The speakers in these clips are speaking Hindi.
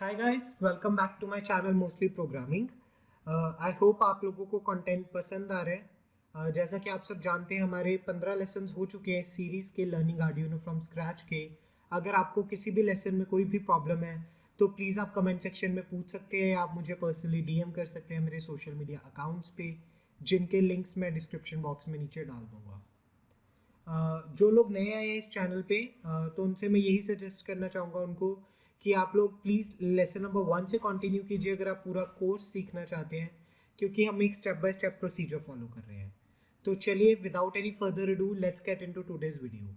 Hi guys, welcome back to my channel mostly programming. I hope आप लोगों को कंटेंट पसंद आ रहा है। जैसा कि आप सब जानते हैं, हमारे 15 लेसन्स हो चुके हैं सीरीज़ के लर्निंग आर्डिनो फ्रॉम स्क्रैच के। अगर आपको किसी भी लेसन में कोई भी प्रॉब्लम है तो प्लीज़ आप कमेंट सेक्शन में पूछ सकते हैं। आप मुझे पर्सनली डीएम कर सकते हैं मेरे सोशल मीडिया अकाउंट्स पे, जिनके लिंक्स मैं डिस्क्रिप्शन बॉक्स में नीचे डाल दूँगा। जो लोग नए आए हैं इस चैनल पे, तो उनसे मैं यही सजेस्ट करना चाहूँगा उनको कि आप लोग प्लीज़ लेसन नंबर 1 से कंटिन्यू कीजिए अगर आप पूरा कोर्स सीखना चाहते हैं, क्योंकि हम एक step by step procedure follow कर रहे हैं। तो चलिए, without any further ado, let's get into today's video.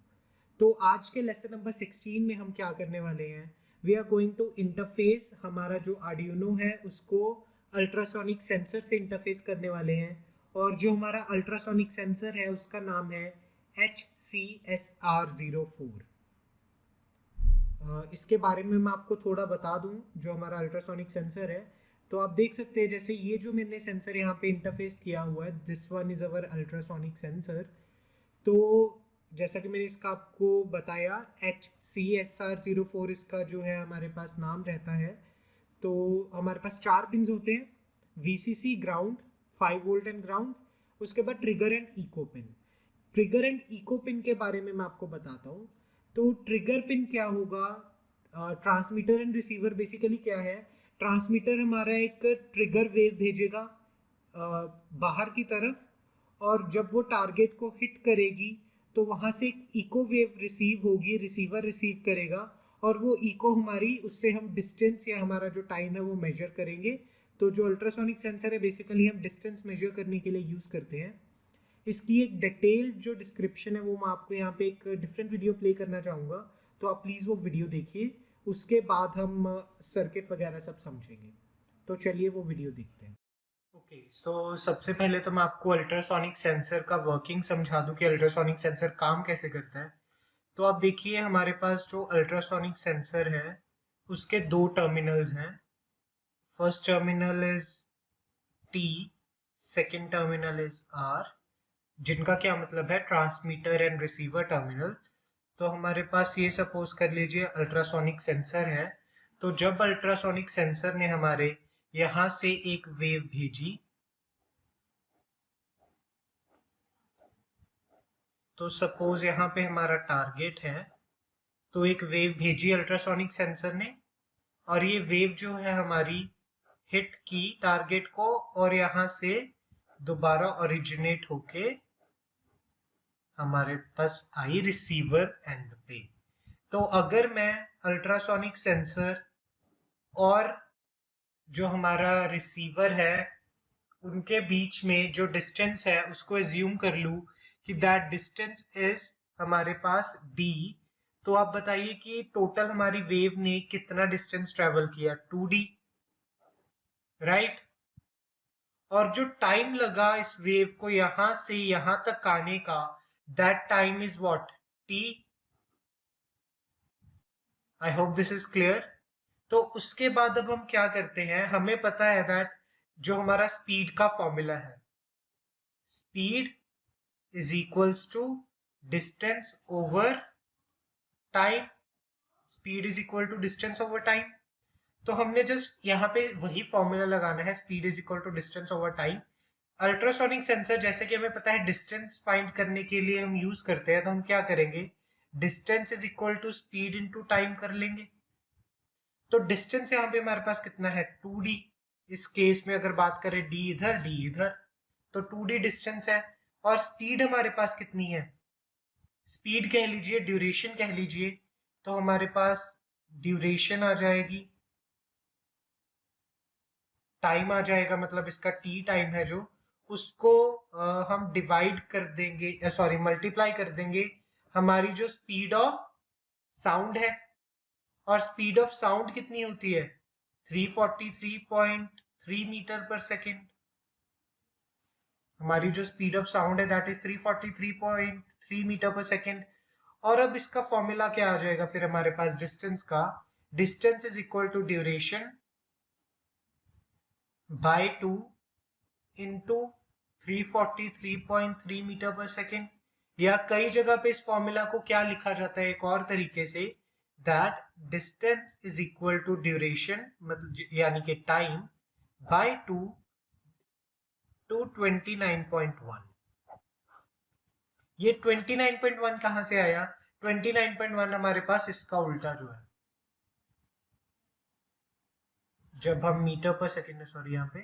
तो आज के लेसन नंबर 16 में हम क्या करने वाले हैं, we are going to interface हमारा जो आर्डिनो है उसको अल्ट्रासोनिक सेंसर से इंटरफेस करने वाले हैं। और जो हमारा अल्ट्रासोनिक सेंसर है उसका नाम है HCSR04। इसके बारे में मैं आपको थोड़ा बता दूं। जो हमारा अल्ट्रासोनिक सेंसर है, तो आप देख सकते हैं जैसे ये जो मैंने सेंसर यहाँ पे इंटरफेस किया हुआ है, this one is our ultrasonic sensor. तो जैसा कि मैंने इसका आपको बताया, HCSR04 इसका जो है हमारे पास नाम रहता है। तो हमारे पास 4 पिन होते हैं, VCC, ground, 5 volt and ground. उसके बाद trigger and eco pin. Trigger and eco pin के बारे में मैं आपको बताता हूँ। तो ट्रिगर पिन क्या होगा, ट्रांसमीटर एंड रिसीवर बेसिकली क्या है। ट्रांसमीटर हमारा एक ट्रिगर वेव भेजेगा बाहर की तरफ, और जब वो टारगेट को हिट करेगी तो वहाँ से एक इको वेव रिसीव होगी, रिसीवर रिसीव करेगा, और वो इको हमारी, उससे हम डिस्टेंस या हमारा जो टाइम है वो मेजर करेंगे। तो जो अल्ट्रासोनिक सेंसर है बेसिकली हम डिस्टेंस मेजर करने के लिए यूज़ करते हैं। इसकी एक डिटेल जो डिस्क्रिप्शन है वो मैं आपको यहाँ पे एक डिफरेंट वीडियो प्ले करना चाहूँगा, तो आप प्लीज़ वो वीडियो देखिए। उसके बाद हम सर्किट वगैरह सब समझेंगे। तो चलिए वो वीडियो देखते हैं। ओके, सो सबसे पहले तो मैं आपको अल्ट्रासोनिक सेंसर का वर्किंग समझा दूं कि अल्ट्रासोनिक सेंसर काम कैसे करता है। तो आप देखिए, हमारे पास जो अल्ट्रासोनिक सेंसर है उसके 2 टर्मिनल्स हैं। First terminal is T, second terminal is R, जिनका क्या मतलब है, ट्रांसमीटर एंड रिसीवर टर्मिनल। तो हमारे पास ये सपोज कर लीजिए अल्ट्रासोनिक सेंसर है। तो जब अल्ट्रासोनिक सेंसर ने हमारे यहाँ से एक वेव भेजी, तो सपोज यहाँ पे हमारा टारगेट है, तो एक वेव भेजी अल्ट्रासोनिक सेंसर ने, और ये वेव जो है हमारी हिट की टारगेट को, और यहाँ से दोबारा ओरिजिनेट होके हमारे पास आई रिसीवर एंड पे। तो अगर मैं अल्ट्रासोनिक सेंसर और जो हमारा रिसीवर है उनके बीच में जो डिस्टेंस है उसको एज्यूम कर लूं कि दैट डिस्टेंस इज हमारे पास d, तो आप बताइए कि टोटल हमारी वेव ने कितना डिस्टेंस ट्रेवल किया, 2d, राइट। और जो टाइम लगा इस वेव को यहां से यहां तक आने का, that time is what, t। I hope this is clear. तो उसके बाद अब हम क्या करते हैं, हमें पता है दैट जो हमारा स्पीड का फॉर्मूला है, speed is equals to distance over time, speed is equal to distance over time। तो हमने जस्ट यहाँ पे वही फॉर्मूला लगाना है, speed is equal to distance over time. Ultrasonic sensor जैसे कि हमें पता है डिस्टेंस फाइंड करने के लिए हम यूज करते हैं, तो हम क्या करेंगे, distance is equal to speed into time कर लेंगे। तो डिस्टेंस यहाँ पे हमारे पास कितना है, 2d। इस केस में अगर बात करें d इधर d इधर, तो 2d डिस्टेंस है। और स्पीड हमारे पास कितनी है, स्पीड कह लीजिए, ड्यूरेशन कह लीजिए, तो हमारे पास ड्यूरेशन आ जाएगी, टाइम आ जाएगा, मतलब इसका टी टाइम है जो, उसको हम डिवाइड कर देंगे, सॉरी मल्टीप्लाई कर देंगे हमारी जो स्पीड ऑफ साउंड है। और स्पीड ऑफ साउंड कितनी होती है, 343.3 मीटर पर सेकेंड। हमारी जो स्पीड ऑफ साउंड है that is 343.3 metre per second. और अब इसका फॉर्मूला क्या आ जाएगा फिर हमारे पास डिस्टेंस का, distance is equal to duration by 2 into 343.3 metre per second. या कई जगह पे इस फॉर्मूला को क्या लिखा जाता है एक और तरीके से, that distance is equal to duration, मतलब यानी कि टाइम बाय 2 टू 29.1। ये 29.1 कहां से आया? 29.1 हमारे पास इसका उल्टा जो है, जब हम मीटर पर सेकेंड, सॉरी यहाँ पे,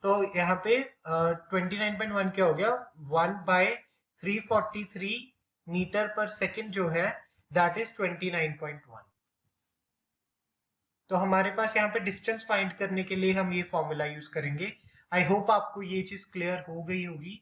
तो यहाँ पे 29.1 क्या हो गया, 1/343 मीटर पर सेकेंड जो है, दैट इज 29.1। तो हमारे पास यहाँ पे डिस्टेंस फाइंड करने के लिए हम ये फॉर्मूला यूज करेंगे। आई होप आपको ये चीज क्लियर हो गई होगी।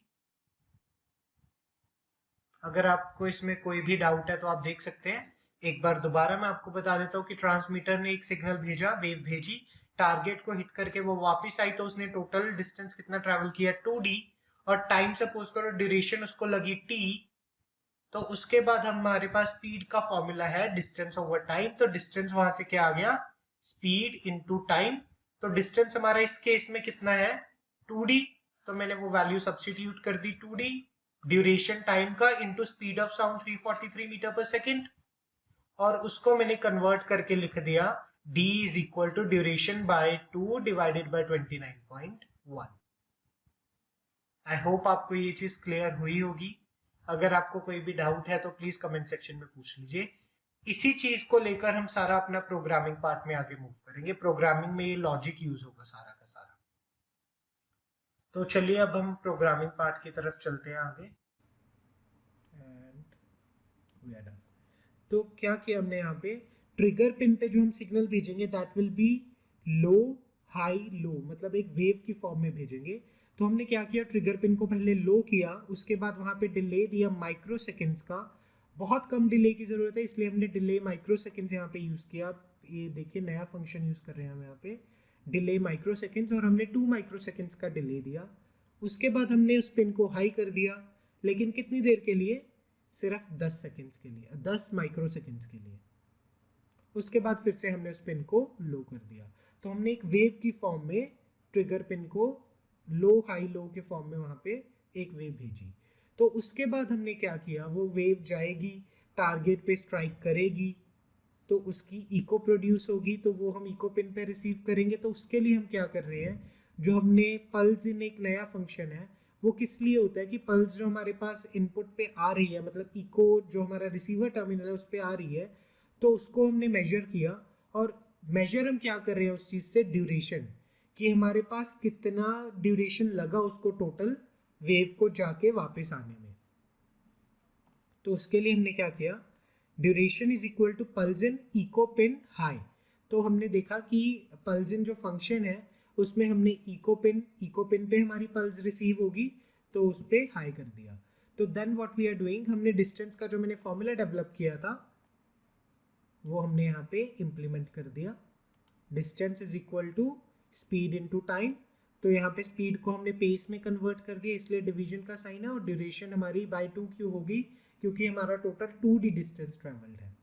अगर आपको इसमें कोई भी डाउट है तो आप देख सकते हैं। एक बार दोबारा मैं आपको बता देता हूँ कि ट्रांसमीटर ने एक सिग्नल भेजा, वेव भेजी, टारगेट को हिट करके वो वापस आई, तो उसने टोटल डिस्टेंस कितना ट्रेवल किया, 2d, और टाइम सपोज करो ड्यूरेशन उसको लगी t। तो उसके बाद हमारे पास स्पीड का फॉर्मूला है डिस्टेंस ओवर टाइम, तो डिस्टेंस वहां से क्या आ गया, स्पीड इनटू टाइम। तो डिस्टेंस हमारा इस केस में कितना है, 2d, तो मैंने वो वैल्यू सब्स्टिट्यूट कर दी, 2d ड्यूरेशन टाइम का into speed of sound 343 metre per second, और उसको मैंने कन्वर्ट करके लिख दिया d is equal to duration by 2 divided by 29.1। I hope आपको ये चीज क्लियर हुई होगी। अगर आपको कोई भी डाउट है तो प्लीज कमेंट सेक्शन में पूछ लीजिए। इसी चीज को लेकर हम सारा अपना प्रोग्रामिंग पार्ट में आगे मूव करेंगे। प्रोग्रामिंग में ये लॉजिक यूज होगा सारा का सारा। तो चलिए अब हम प्रोग्रामिंग पार्ट की तरफ चलते हैं आगे। And we are done. तो क्या किया हमने यहाँ पे, ट्रिगर पिन पे जो हम सिग्नल भेजेंगे that will be low high low, मतलब एक वेव की फॉर्म में भेजेंगे। तो हमने क्या किया, ट्रिगर पिन को पहले लो किया, उसके बाद वहाँ पे डिले दिया माइक्रो सेकेंड्स का। बहुत कम डिले की ज़रूरत है, इसलिए हमने डिले माइक्रो सेकेंड्स यहाँ पे यूज़ किया। ये देखिए नया फंक्शन यूज़ कर रहे हैं हम यहाँ पे, डिले माइक्रो सेकेंड्स, और हमने 2 माइक्रो सेकेंड्स का डिले दिया। उसके बाद हमने उस पिन को हाई कर दिया, लेकिन कितनी देर के लिए, सिर्फ 10 सेकेंड्स के लिए, 10 माइक्रो सेकेंड्स के लिए। उसके बाद फिर से हमने उस पिन को लो कर दिया। तो हमने एक वेव की फॉर्म में ट्रिगर पिन को लो हाई लो के फॉर्म में वहाँ पे एक वेव भेजी। तो उसके बाद हमने क्या किया, वो वेव जाएगी, टारगेट पे स्ट्राइक करेगी, तो उसकी इको प्रोड्यूस होगी, तो वो हम इको पिन पे रिसीव करेंगे। तो उसके लिए हम क्या कर रहे हैं, जो हमने पल्स इन एक नया फंक्शन है, वो किस लिए होता है कि पल्स जो हमारे पास इनपुट पे आ रही है, मतलब इको जो हमारा रिसीवर टर्मिनल है उस पर आ रही है, तो उसको हमने मेजर किया। और मेजर हम क्या कर रहे हैं उस चीज़ से, ड्यूरेशन, कि हमारे पास कितना ड्यूरेशन लगा उसको टोटल वेव को जाके वापस आने में। तो उसके लिए हमने क्या किया, duration is equal to pulse in echo pin high. तो हमने देखा कि पल्स इन जो फंक्शन है उसमें हमने इको पिन पे हमारी पल्स रिसीव होगी, तो उस पर हाई कर दिया। तो then what we are doing, हमने डिस्टेंस का जो मैंने फॉर्मूला डेवलप किया था वो हमने यहाँ पे इम्प्लीमेंट कर दिया। Distance is equal to speed into time. तो यहाँ पे स्पीड को हमने पेस में कन्वर्ट कर दिया, इसलिए डिवीजन का साइन है, और ड्यूरेशन हमारी बाय 2 क्यों होगी, क्योंकि हमारा टोटल 2d डिस्टेंस ट्रेवल्ड है।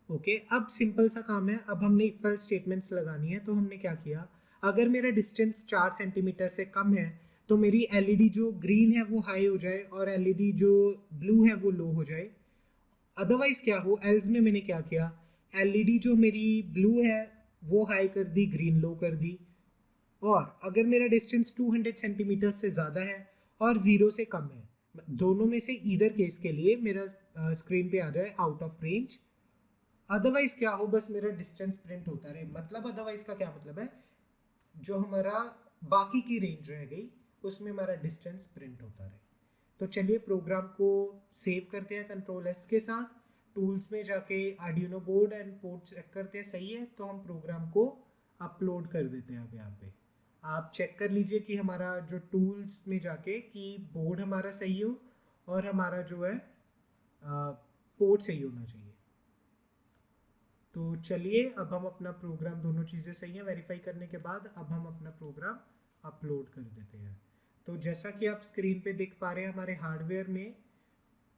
ओके, अब सिंपल सा काम है, अब हमने इफ एल्स स्टेटमेंट्स लगानी है। तो हमने क्या किया, अगर मेरा डिस्टेंस 4 सेंटीमीटर से कम है तो मेरी एलईडी जो ग्रीन है वो हाई हो जाए और एलईडी जो ब्लू है वो लो हो जाए। अदरवाइज क्या हो, एल्स में मैंने क्या किया, एलईडी जो मेरी ब्लू है वो हाई कर दी, ग्रीन लो कर दी। और अगर मेरा डिस्टेंस 200 सेंटीमीटर से ज़्यादा है और 0 से कम है, दोनों में से ईदर केस के लिए मेरा स्क्रीन पे आ जाए आउट ऑफ रेंज। अदरवाइज क्या हो, बस मेरा डिस्टेंस प्रिंट होता रहे। मतलब अदरवाइज का क्या मतलब है, जो हमारा बाकी की रेंज रह गई उसमें हमारा डिस्टेंस प्रिंट होता रहे। तो चलिए प्रोग्राम को सेव करते हैं कंट्रोल एस के साथ, टूल्स में जाके Arduino board and port check करते हैं सही है, तो हम प्रोग्राम को अपलोड कर देते हैं। अब यहाँ पे आप चेक कर लीजिए कि हमारा जो टूल्स में जाके कि बोर्ड हमारा सही हो और हमारा जो है पोर्ट सही होना चाहिए। तो चलिए अब हम अपना प्रोग्राम, दोनों चीज़ें सही हैं वेरीफाई करने के बाद, अब हम अपना प्रोग्राम अपलोड कर देते हैं। तो जैसा कि आप स्क्रीन पे देख पा रहे हैं हमारे हार्डवेयर में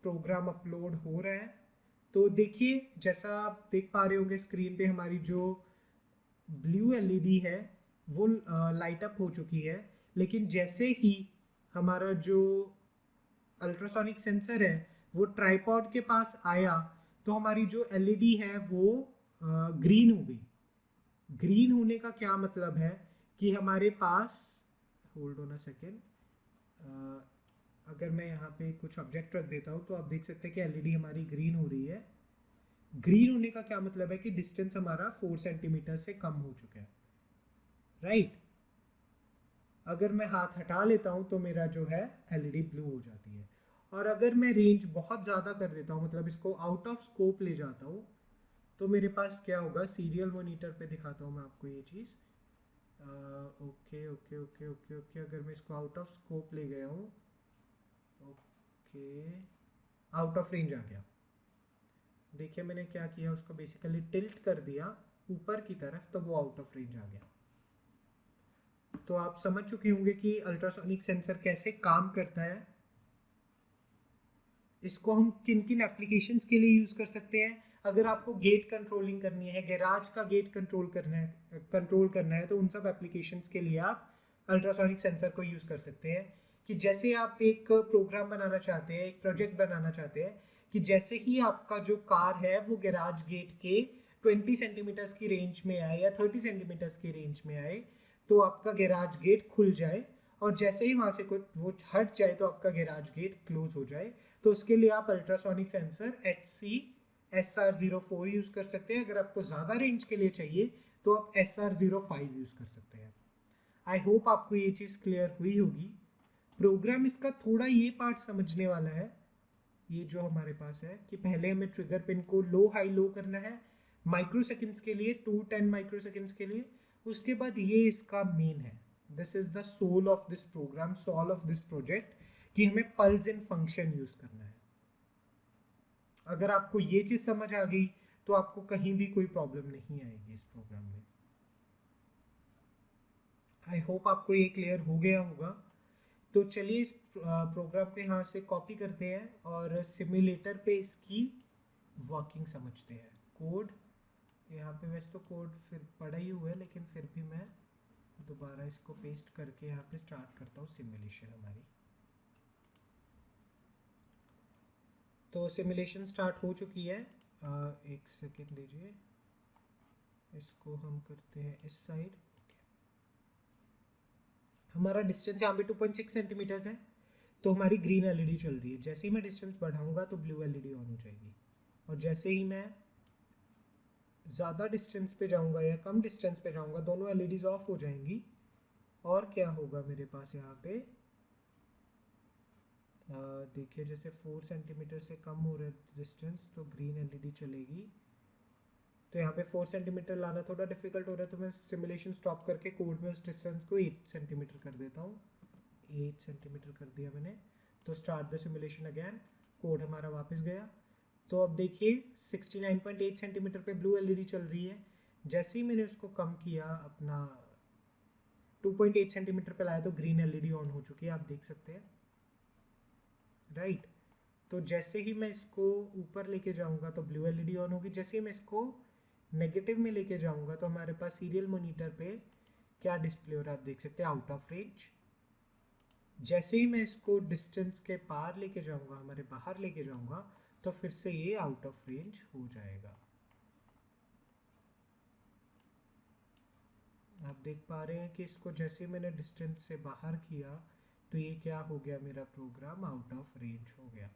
प्रोग्राम अपलोड हो रहा है। तो देखिए जैसा आप देख पा रहे होंगे स्क्रीन पे हमारी जो ब्लू एलईडी है वो लाइट अप हो चुकी है, लेकिन जैसे ही हमारा जो अल्ट्रासोनिक सेंसर है वो ट्राइपॉड के पास आया तो हमारी जो एलईडी है वो ग्रीन हो गई। ग्रीन होने का क्या मतलब है कि हमारे पास, होल्ड ऑन अ सेकेंड, अगर मैं यहाँ पे कुछ ऑब्जेक्ट रख देता हूँ तो आप देख सकते हैं कि एलईडी हमारी ग्रीन हो रही है। ग्रीन होने का क्या मतलब है कि डिस्टेंस हमारा 4 सेंटीमीटर से कम हो चुका है, राइट। अगर मैं हाथ हटा लेता हूँ तो मेरा जो है एलईडी ब्लू हो जाती है। और अगर मैं रेंज बहुत ज़्यादा कर देता हूँ, मतलब इसको आउट ऑफ स्कोप ले जाता हूँ, तो मेरे पास क्या होगा, सीरियल मॉनिटर पे दिखाता हूँ मैं आपको ये चीज़। Okay okay okay okay okay, अगर मैं इसको आउट ऑफ स्कोप ले गया हूँ, ओके, आउट ऑफ रेंज आ गया। देखिए मैंने क्या किया, उसको बेसिकली टिल्ट कर दिया ऊपर की तरफ, तो वो आउट ऑफ रेंज आ गया। तो आप समझ चुके होंगे कि अल्ट्रासोनिक सेंसर कैसे काम करता है। इसको हम किन किन एप्लीकेशंस के लिए यूज़ कर सकते हैं। अगर आपको गेट कंट्रोलिंग करनी है, गैराज का गेट कंट्रोल करना है तो उन सब एप्लीकेशंस के लिए आप अल्ट्रासोनिक सेंसर को यूज़ कर सकते हैं। कि जैसे आप एक प्रोग्राम बनाना चाहते हैं, एक प्रोजेक्ट बनाना चाहते हैं, कि जैसे ही आपका जो कार है वो गैराज गेट के 20 सेंटीमीटर्स की रेंज में आए या 30 सेंटीमीटर्स की रेंज में आए तो आपका गैराज गेट खुल जाए, और जैसे ही वहाँ से कुछ वो हट जाए तो आपका गैराज गेट क्लोज हो जाए। तो उसके लिए आप ultrasonic sensor HC SR04 use कर सकते हैं। अगर आपको ज़्यादा रेंज के लिए चाहिए तो आप SR05 यूज़ कर सकते हैं। आई होप आपको ये चीज़ क्लियर हुई होगी। प्रोग्राम इसका थोड़ा ये पार्ट समझने वाला है, ये जो हमारे पास है कि पहले हमें ट्रिगर पिन को लो हाई लो करना है माइक्रो सेकेंड्स के लिए, 210 माइक्रो सेकेंड्स के लिए। उसके बाद ये इसका मेन है, this is the soul of this program, soul of this project, कि हमें पल्स इन फंक्शन यूज करना है। अगर आपको ये चीज समझ आ गई तो आपको कहीं भी कोई प्रॉब्लम नहीं आएगी इस प्रोग्राम में। आई होप आपको ये क्लियर हो गया होगा। तो चलिए इस प्रोग्राम को यहाँ से कॉपी करते हैं और सिमुलेटर पे इसकी वर्किंग समझते हैं। कोड यहाँ पे, वैसे तो कोड फिर पड़ा ही हुआ है लेकिन फिर भी मैं दोबारा इसको पेस्ट करके यहाँ पे स्टार्ट करता हूँ सिमुलेशन हमारी। तो सिमुलेशन स्टार्ट हो चुकी है। एक सेकेंड दीजिए, इसको हम करते हैं इस साइड। हमारा डिस्टेंस यहाँ पे 2.6 सेंटीमीटर्स है, तो हमारी ग्रीन एलईडी चल रही है। जैसे ही मैं डिस्टेंस बढ़ाऊंगा तो ब्लू एलईडी ऑन हो जाएगी, और जैसे ही मैं ज़्यादा डिस्टेंस पे जाऊंगा या कम डिस्टेंस पे जाऊंगा दोनों एलईडीज ऑफ हो जाएंगी। और क्या होगा मेरे पास यहाँ पे, देखिए जैसे 4 सेंटीमीटर से कम हो रहा है डिस्टेंस तो ग्रीन एलईडी चलेगी। तो यहाँ पे 4 सेंटीमीटर लाना थोड़ा डिफिकल्ट हो रहा है, तो मैं सिमुलेशन स्टॉप करके कोड में उस डिस्टेंस को 8 सेंटीमीटर कर देता हूँ। 8 सेंटीमीटर कर दिया मैंने। तो start the simulation again, code हमारा वापस गया। तो अब देखिए 69.8 सेंटीमीटर पे ब्लू एलईडी चल रही है। जैसे ही मैंने उसको कम किया, अपना 2.8 सेंटीमीटर पे लाया, तो ग्रीन एलईडी ऑन हो चुकी है, आप देख सकते हैं, राइट। तो जैसे ही मैं इसको ऊपर लेके जाऊंगा तो ब्लू एलईडी ऑन होगी। जैसे ही मैं इसको नेगेटिव में लेके जाऊंगा तो हमारे पास सीरियल मॉनिटर पे क्या डिस्प्ले हो रहा है आप देख सकते हैं, आउट ऑफ रेंज। जैसे ही मैं इसको डिस्टेंस के पार लेके जाऊंगा, हमारे बाहर लेके जाऊंगा, तो फिर से ये आउट ऑफ रेंज हो जाएगा। आप देख पा रहे हैं कि इसको जैसे मैंने डिस्टेंस से बाहर किया तो ये क्या हो गया, मेरा प्रोग्राम आउट ऑफ रेंज हो गया।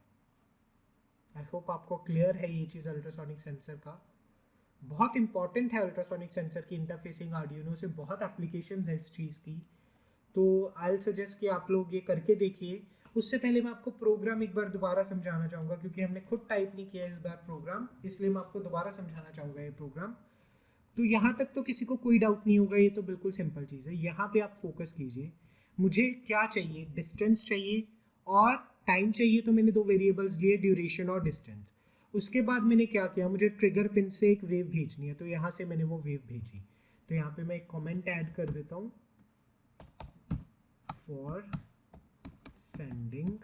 आई होप आपको क्लियर है ये चीज़ अल्ट्रासोनिक सेंसर का। बहुत इंपॉर्टेंट है अल्ट्रासोनिक सेंसर की इंटरफेसिंग, आर्डिनो से बहुत एप्लीकेशंस है इस चीज़ की। तो आई सजेस्ट कि आप लोग ये करके देखिए। उससे पहले मैं आपको प्रोग्राम एक बार दोबारा समझाना चाहूँगा, क्योंकि हमने खुद टाइप नहीं किया इस बार प्रोग्राम, इसलिए मैं आपको दोबारा समझाना चाहूँगा ये प्रोग्राम। तो यहाँ तक तो किसी को कोई डाउट नहीं होगा, ये तो बिल्कुल सिंपल चीज़ है। यहाँ पे आप फोकस कीजिए, मुझे क्या चाहिए, डिस्टेंस चाहिए और टाइम चाहिए। तो मैंने दो वेरिएबल्स लिए, ड्यूरेशन और डिस्टेंस। उसके बाद मैंने क्या किया, मुझे ट्रिगर पिन से एक वेव भेजनी है, तो यहाँ से मैंने वो वेव भेजी। तो यहाँ पे मैं एक कमेंट ऐड कर देता हूँ, for sending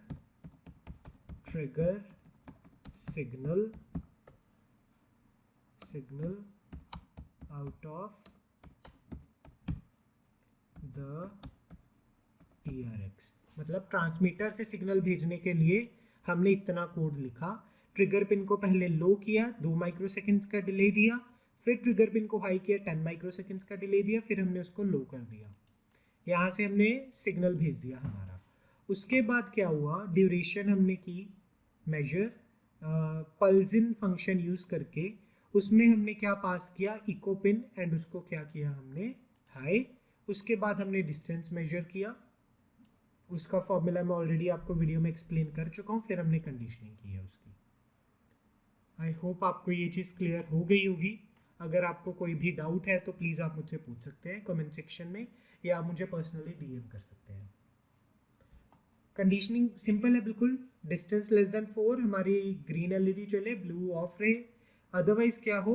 trigger signal out of the TRX। मतलब ट्रांसमीटर से सिग्नल भेजने के लिए हमने इतना कोड लिखा। ट्रिगर पिन को पहले लो किया, 2 माइक्रोसेकंड्स का डिले दिया, फिर ट्रिगर पिन को हाई किया, 10 माइक्रोसेकंड्स का डिले दिया, फिर हमने उसको लो कर दिया। यहाँ से हमने सिग्नल भेज दिया हमारा। उसके बाद क्या हुआ, ड्यूरेशन हमने की मेजर पल्सिन फंक्शन यूज़ करके। उसमें हमने क्या पास किया, इको पिन, एंड उसको क्या किया हमने, हाई। उसके बाद हमने डिस्टेंस मेजर किया, उसका फॉर्मूला मैं ऑलरेडी आपको वीडियो में एक्सप्लेन कर चुका हूँ। फिर हमने कंडीशनिंग की है उसकी। आई होप आपको ये चीज़ क्लियर हो गई होगी। अगर आपको कोई भी डाउट है तो प्लीज़ आप मुझसे पूछ सकते हैं कमेंट सेक्शन में, या आप मुझे पर्सनली डीएम कर सकते हैं। कंडीशनिंग सिंपल है बिल्कुल। डिस्टेंस लेस देन 4 हमारी ग्रीन एलईडी चले, ब्लू ऑफ रहे। अदरवाइज क्या हो,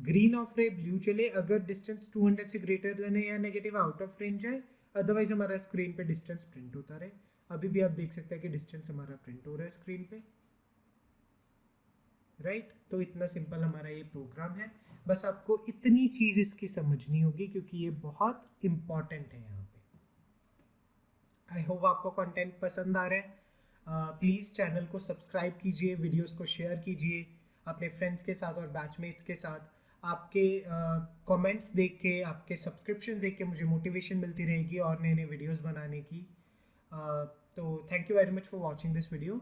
ग्रीन ऑफ रहे, ब्लू चले अगर डिस्टेंस 200 से ग्रेटर देन है या नेगेटिव आउट ऑफ रेंज है। अदरवाइज हमारा स्क्रीन पे डिस्टेंस प्रिंट होता रहे। अभी भी आप देख सकते हैं कि डिस्टेंस हमारा प्रिंट हो रहा है स्क्रीन पे, राइट। तो इतना सिंपल हमारा ये प्रोग्राम है। बस आपको इतनी चीज़ इसकी समझनी होगी क्योंकि ये बहुत इंपॉर्टेंट है यहाँ पे। आई होप आपको कंटेंट पसंद आ रहा है। प्लीज़ चैनल को सब्सक्राइब कीजिए, वीडियोस को शेयर कीजिए अपने फ्रेंड्स के साथ और बैचमेट्स के साथ। आपके कमेंट्स देख के, आपके सब्सक्रिप्शन देख के मुझे मोटिवेशन मिलती रहेगी और नए नए वीडियोस बनाने की। तो thank you very much for watching this video.